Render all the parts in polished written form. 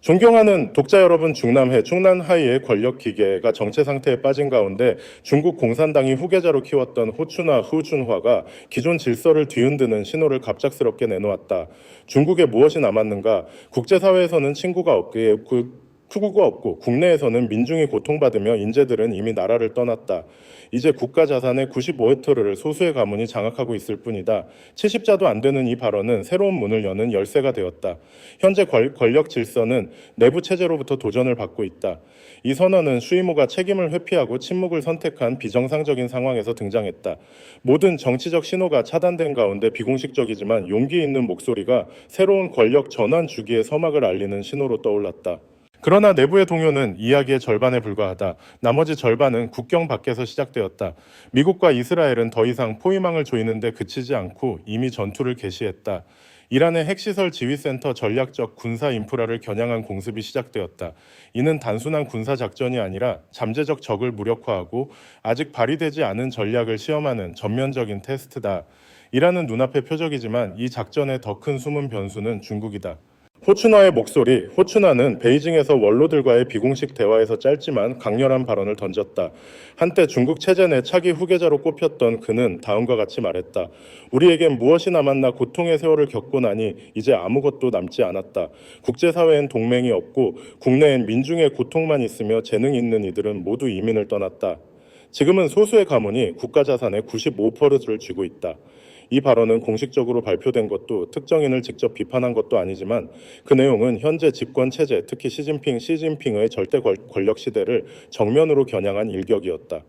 존경하는 독자 여러분, 중남해, 중南하이의 권력 기계가 정체 상태에 빠진 가운데 중국 공산당이 후계자로 키웠던 호추나 후춘화가 기존 질서를 뒤흔드는 신호를 갑작스럽게 내놓았다. 중국에 무엇이 남았는가? 국제사회에서는 친구가 없기에 투구가 없고 국내에서는 민중이 고통받으며 인재들은 이미 나라를 떠났다. 이제 국가 자산의 95헥타르를 소수의 가문이 장악하고 있을 뿐이다. 70자도 안 되는 이 발언은 새로운 문을 여는 열쇠가 되었다. 현재 권력 질서는 내부 체제로부터 도전을 받고 있다. 이 선언은 슈이모가 책임을 회피하고 침묵을 선택한 비정상적인 상황에서 등장했다. 모든 정치적 신호가 차단된 가운데 비공식적이지만 용기 있는 목소리가 새로운 권력 전환 주기의 서막을 알리는 신호로 떠올랐다. 그러나 내부의 동요는 이야기의 절반에 불과하다. 나머지 절반은 국경 밖에서 시작되었다. 미국과 이스라엘은 더 이상 포위망을 조이는 데 그치지 않고 이미 전투를 개시했다. 이란의 핵시설 지휘센터 전략적 군사 인프라를 겨냥한 공습이 시작되었다. 이는 단순한 군사 작전이 아니라 잠재적 적을 무력화하고 아직 발휘되지 않은 전략을 시험하는 전면적인 테스트다. 이란은 눈앞의 표적이지만 이 작전의 더 큰 숨은 변수는 중국이다. 호춘화의 목소리. 호춘화는 베이징에서 원로들과의 비공식 대화에서 짧지만 강렬한 발언을 던졌다. 한때 중국 체제 내 차기 후계자로 꼽혔던 그는 다음과 같이 말했다. 우리에겐 무엇이 남았나. 고통의 세월을 겪고 나니 이제 아무것도 남지 않았다. 국제사회엔 동맹이 없고 국내엔 민중의 고통만 있으며 재능 있는 이들은 모두 이민을 떠났다. 지금은 소수의 가문이 국가 자산의 95%를 쥐고 있다. 이 발언은 공식적으로 발표된 것도 특정인을 직접 비판한 것도 아니지만 그 내용은 현재 집권 체제, 특히 시진핑의 절대 권력 시대를 정면으로 겨냥한 일격이었다.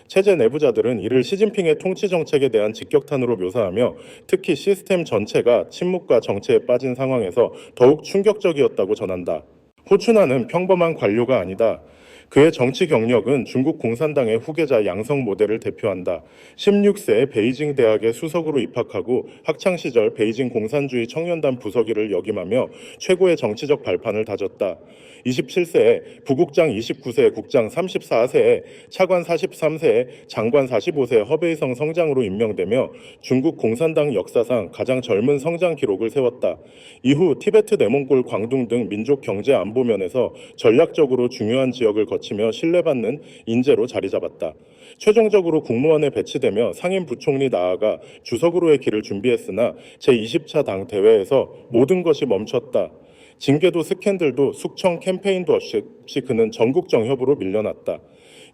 체제 내부자들은 이를 시진핑의 통치 정책에 대한 직격탄으로 묘사하며 특히 시스템 전체가 침묵과 정체에 빠진 상황에서 더욱 충격적이었다고 전한다. 호춘화는 평범한 관료가 아니다. 그의 정치 경력은 중국 공산당의 후계자 양성 모델을 대표한다. 16세에 베이징 대학에 수석으로 입학하고 학창시절 베이징 공산주의 청년단 부서기를 역임하며 최고의 정치적 발판을 다졌다. 27세에 부국장 29세에 국장 34세에 차관 43세에 장관 45세에 허베이성 성장으로 임명되며 중국 공산당 역사상 가장 젊은 성장 기록을 세웠다. 이후 티베트 내몽골 광둥 등 민족 경제 안보 면에서 전략적으로 중요한 지역을 거치며 신뢰받는 인재로 자리 잡았다. 최종적으로 국무원에 배치되며 상임 부총리 나아가 주석으로의 길을 준비했으나 제20차 당 대회에서 모든 것이 멈췄다. 징계도 스캔들도 숙청 캠페인도 없이 그는 전국 정협으로 밀려났다.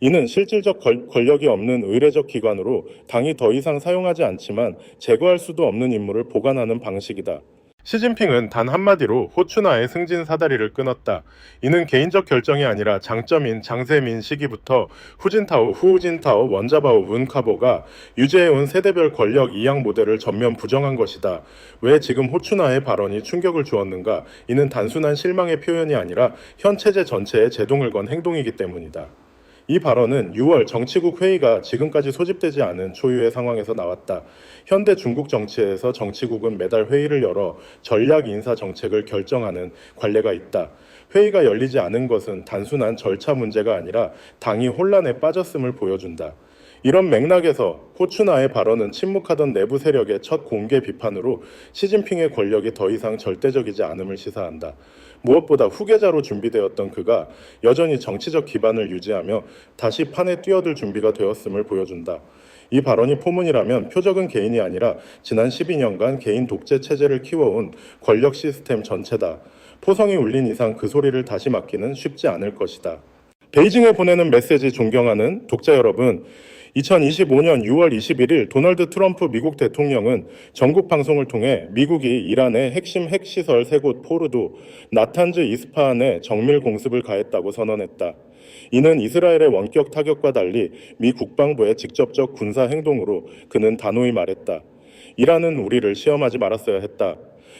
이는 실질적 권력이 없는 의례적 기관으로 당이 더 이상 사용하지 않지만 제거할 수도 없는 임무를 보관하는 방식이다. 시진핑은 단 한마디로 호춘화의 승진 사다리를 끊었다. 이는 개인적 결정이 아니라 장점인 장세민 시기부터 후진타오, 원자바오, 문카보가 유지해온 세대별 권력 이양 모델을 전면 부정한 것이다. 왜 지금 호춘화의 발언이 충격을 주었는가? 이는 단순한 실망의 표현이 아니라 현 체제 전체에 제동을 건 행동이기 때문이다. 이 발언은 6월 정치국 회의가 지금까지 소집되지 않은 초유의 상황에서 나왔다. 현대 중국 정치에서 정치국은 매달 회의를 열어 전략 인사 정책을 결정하는 관례가 있다. 회의가 열리지 않은 것은 단순한 절차 문제가 아니라 당이 혼란에 빠졌음을 보여준다. 이런 맥락에서 호춘화의 발언은 침묵하던 내부 세력의 첫 공개 비판으로 시진핑의 권력이 더 이상 절대적이지 않음을 시사한다. 무엇보다 후계자로 준비되었던 그가 여전히 정치적 기반을 유지하며 다시 판에 뛰어들 준비가 되었음을 보여준다. 이 발언이 포문이라면 표적은 개인이 아니라 지난 12년간 개인 독재 체제를 키워온 권력 시스템 전체다. 포성이 울린 이상 그 소리를 다시 막기는 쉽지 않을 것이다. 베이징에 보내는 메시지. 존경하는 독자 여러분, 2025년 6월 21일 도널드 트럼프 미국 대통령은 전국 방송을 통해 미국이 이란의 핵심 핵시설 3곳 포르도, 나탄즈, 이스파한에 정밀 공습을 가했다고 선언했다. 이는 이스라엘의 원격 타격과 달리 미 국방부의 직접적 군사 행동으로 그는 단호히 말했다. 이란은 우리를 시험하지 말았어야 했다.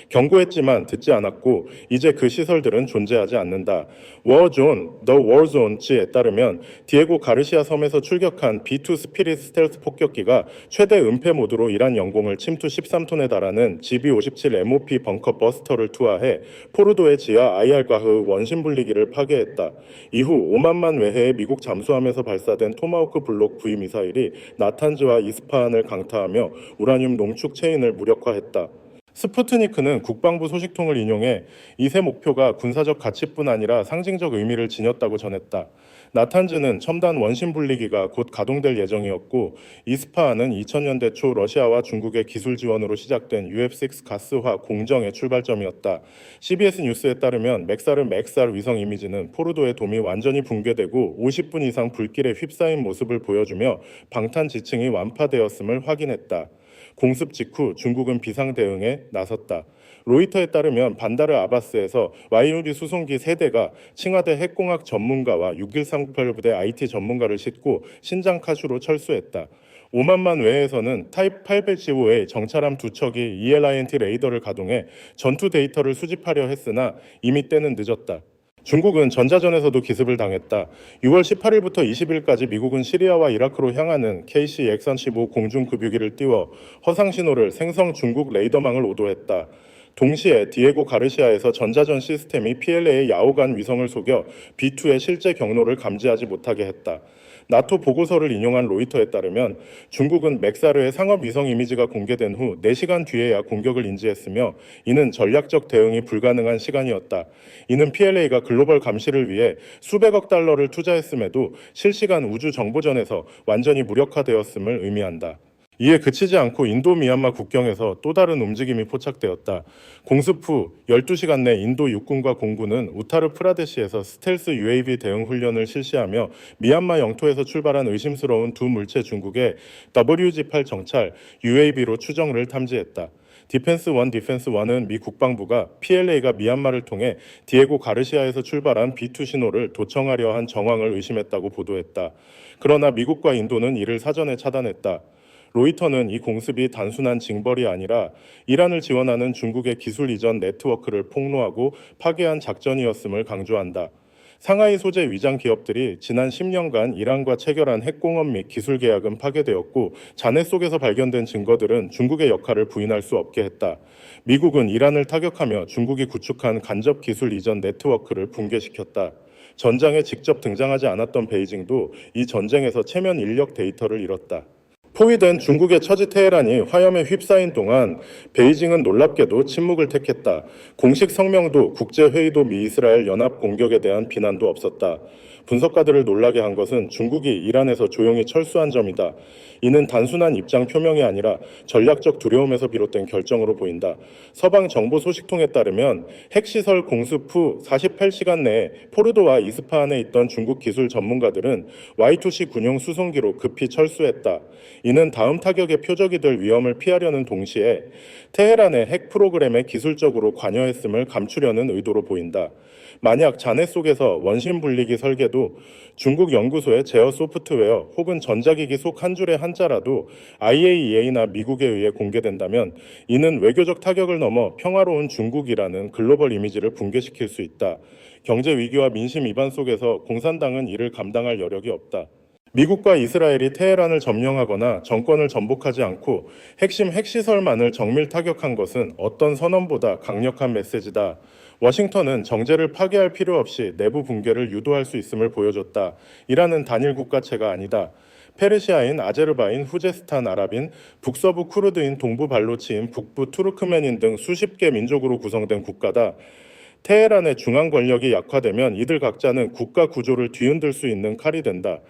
경고했지만 듣지 않았고 이제 그 시설들은 존재하지 않는다. The War Zone에 따르면 디에고 가르시아 섬에서 출격한 B2 스피릿 스텔스 폭격기가 최대 은폐 모드로 이란 영공을 침투 13톤에 달하는 GB-57 MOP 벙커 버스터를 투하해 포르도의 지하 IR-가흐 원심 분리기를 파괴했다. 이후 5만만 외해의 미국 잠수함에서 발사된 토마호크 블록 V 미사일이 나탄즈와 이스파한을 강타하며 우라늄 농축 체인을 무력화했다. 스푸트니크는 국방부 소식통을 인용해 이 세 목표가 군사적 가치뿐 아니라 상징적 의미를 지녔다고 전했다. 나탄즈는 첨단 원심 분리기가 곧 가동될 예정이었고, 이스파한은 2000년대 초 러시아와 중국의 기술 지원으로 시작된 UF6 가스화 공정의 출발점이었다. CBS 뉴스에 따르면 맥사르 맥살 위성 이미지는 포르도의 돔이 완전히 붕괴되고 50분 이상 불길에 휩싸인 모습을 보여주며 방탄 지층이 완파되었음을 확인했다. 공습 직후 중국은 비상 대응에 나섰다. 로이터에 따르면 반다르 아바스에서 YUD 수송기 3대가 칭화대 핵공학 전문가와 6138부대 IT 전문가를 싣고 신장 카슈로 철수했다. 오만만 외에서는 타입 815의 정찰함 2척이 ELINT 레이더를 가동해 전투 데이터를 수집하려 했으나 이미 때는 늦었다. 중국은 전자전에서도 기습을 당했다. 6월 18일부터 20일까지 미국은 시리아와 이라크로 향하는 KC-135 공중급유기를 띄워 허상 신호를 생성 중국 레이더망을 오도했다. 동시에 디에고 가르시아에서 전자전 시스템이 PLA의 야오간 위성을 속여 B2의 실제 경로를 감지하지 못하게 했다. 나토 보고서를 인용한 로이터에 따르면 중국은 맥사르의 상업 위성 이미지가 공개된 후 4시간 뒤에야 공격을 인지했으며 이는 전략적 대응이 불가능한 시간이었다. 이는 PLA가 글로벌 감시를 위해 수백억 달러를 투자했음에도 실시간 우주 정보전에서 완전히 무력화되었음을 의미한다. 이에 그치지 않고 인도 미얀마 국경에서 또 다른 움직임이 포착되었다. 공습 후 12시간 내 인도 육군과 공군은 우타르 프라데시에서 스텔스 UAV 대응 훈련을 실시하며 미얀마 영토에서 출발한 의심스러운 두 물체 중국의 WG-8 정찰 UAV로 추정을 탐지했다. 디펜스1은 미 국방부가 PLA가 미얀마를 통해 디에고 가르시아에서 출발한 B2 신호를 도청하려 한 정황을 의심했다고 보도했다. 그러나 미국과 인도는 이를 사전에 차단했다. 로이터는 이 공습이 단순한 징벌이 아니라 이란을 지원하는 중국의 기술 이전 네트워크를 폭로하고 파괴한 작전이었음을 강조한다. 상하이 소재 위장 기업들이 지난 10년간 이란과 체결한 핵공업 및 기술 계약은 파괴되었고 잔해 속에서 발견된 증거들은 중국의 역할을 부인할 수 없게 했다. 미국은 이란을 타격하며 중국이 구축한 간접 기술 이전 네트워크를 붕괴시켰다. 전장에 직접 등장하지 않았던 베이징도 이 전쟁에서 체면 인력 데이터를 잃었다. 포위된 중국의 처지 테헤란이 화염에 휩싸인 동안 베이징은 놀랍게도 침묵을 택했다. 공식 성명도 국제회의도 미 이스라엘 연합 공격에 대한 비난도 없었다. 분석가들을 놀라게 한 것은 중국이 이란에서 조용히 철수한 점이다. 이는 단순한 입장 표명이 아니라 전략적 두려움에서 비롯된 결정으로 보인다. 서방 정보 소식통에 따르면 핵시설 공습 후 48시간 내에 포르도와 이스파한에 있던 중국 기술 전문가들은 Y2C 군용 수송기로 급히 철수했다. 이는 다음 타격의 표적이 될 위험을 피하려는 동시에 테헤란의 핵 프로그램에 기술적으로 관여했음을 감추려는 의도로 보인다. 만약 잔해 속에서 원심 분리기 설계도 중국 연구소의 제어 소프트웨어 혹은 전자기기 속 한 줄의 한자라도 IAEA나 미국에 의해 공개된다면 이는 외교적 타격을 넘어 평화로운 중국이라는 글로벌 이미지를 붕괴시킬 수 있다. 경제 위기와 민심 위반 속에서 공산당은 이를 감당할 여력이 없다. 미국과 이스라엘이 테헤란을 점령하거나 정권을 전복하지 않고 핵심 핵시설만을 정밀 타격한 것은 어떤 선언보다 강력한 메시지다. 워싱턴은 정제를 파괴할 필요 없이 내부 붕괴를 유도할 수 있음을 보여줬다. 이라는 단일 국가체가 아니다. 페르시아인, 아제르바인, 후제스탄 아랍인, 북서부 쿠르드인, 동부 발로치인, 북부 투르크멘인 등 수십 개 민족으로 구성된 국가다. 테헤란의 중앙 권력이 약화되면 이들 각자는 국가 구조를 뒤흔들 수 있는 칼이 된다.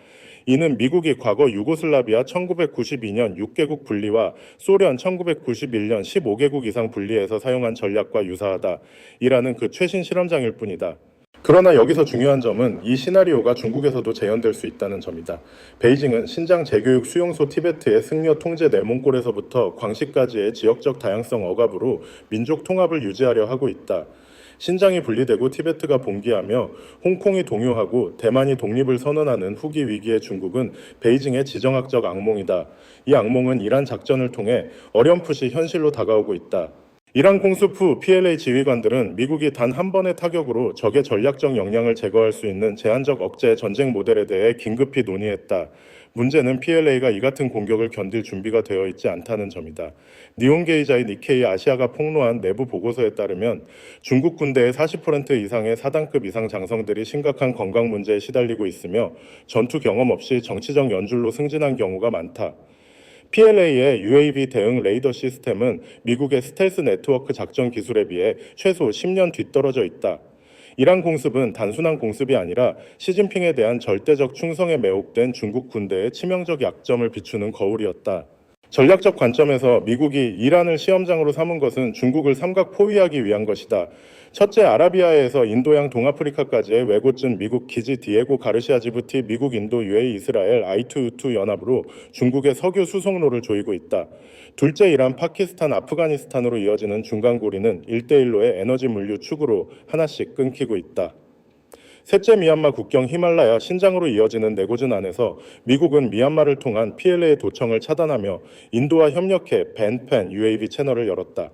이는 미국이 과거 유고슬라비아 1992년 6개국 분리와 소련 1991년 15개국 이상 분리해서 사용한 전략과 유사하다. 이라는 그 최신 실험장일 뿐이다. 그러나 여기서 중요한 점은 이 시나리오가 중국에서도 재현될 수 있다는 점이다. 베이징은 신장 재교육 수용소 티베트의 승려 통제 내몽골에서부터 광시까지의 지역적 다양성 억압으로 민족 통합을 유지하려 하고 있다. 신장이 분리되고 티베트가 봉기하며 홍콩이 동요하고 대만이 독립을 선언하는 후기 위기의 중국은 베이징의 지정학적 악몽이다. 이 악몽은 이란 작전을 통해 어렴풋이 현실로 다가오고 있다. 이란 공습 후 PLA 지휘관들은 미국이 단 한 번의 타격으로 적의 전략적 역량을 제거할 수 있는 제한적 억제 전쟁 모델에 대해 긴급히 논의했다. 문제는 PLA가 이 같은 공격을 견딜 준비가 되어 있지 않다는 점이다. 니온게이자의 니케이 아시아가 폭로한 내부 보고서에 따르면 중국 군대의 40% 이상의 4단급 이상 장성들이 심각한 건강 문제에 시달리고 있으며 전투 경험 없이 정치적 연줄로 승진한 경우가 많다. PLA의 UAV 대응 레이더 시스템은 미국의 스텔스 네트워크 작전 기술에 비해 최소 10년 뒤떨어져 있다. 이란 공습은 단순한 공습이 아니라 시진핑에 대한 절대적 충성에 매혹된 중국 군대의 치명적 약점을 비추는 거울이었다. 전략적 관점에서 미국이 이란을 시험장으로 삼은 것은 중국을 삼각 포위하기 위한 것이다. 첫째, 아라비아에서 인도양 동아프리카까지의 왜곡진 미국 기지 디에고 가르시아 지부티 미국 인도 UAE 이스라엘 I2U2 연합으로 중국의 석유 수송로를 조이고 있다. 둘째, 이란 파키스탄 아프가니스탄으로 이어지는 중간고리는 1대1로의 에너지 물류 축으로 하나씩 끊기고 있다. 셋째, 미얀마 국경 히말라야 신장으로 이어지는 내고준 안에서 미국은 미얀마를 통한 PLA 도청을 차단하며 인도와 협력해 벤펜 UAV 채널을 열었다.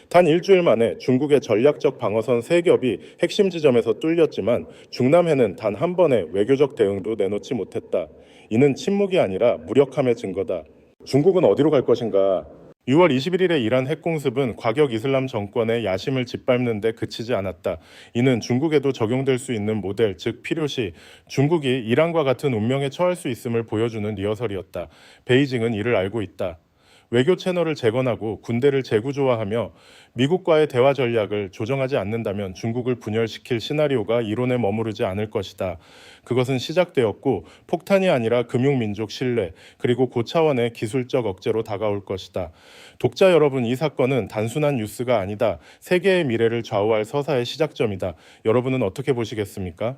단 일주일 만에 중국의 전략적 방어선 3겹이 핵심 지점에서 뚫렸지만 중남해는 단 한 번의 외교적 대응도 내놓지 못했다. 이는 침묵이 아니라 무력함의 증거다. 중국은 어디로 갈 것인가? 6월 21일에 이란 핵공습은 과격 이슬람 정권의 야심을 짓밟는 데 그치지 않았다. 이는 중국에도 적용될 수 있는 모델, 즉 필요시 중국이 이란과 같은 운명에 처할 수 있음을 보여주는 리허설이었다. 베이징은 이를 알고 있다. 외교 채널을 재건하고 군대를 재구조화하며 미국과의 대화 전략을 조정하지 않는다면 중국을 분열시킬 시나리오가 이론에 머무르지 않을 것이다. 그것은 시작되었고 폭탄이 아니라 금융민족 신뢰 그리고 고차원의 기술적 억제로 다가올 것이다. 독자 여러분, 이 사건은 단순한 뉴스가 아니다. 세계의 미래를 좌우할 서사의 시작점이다. 여러분은 어떻게 보시겠습니까?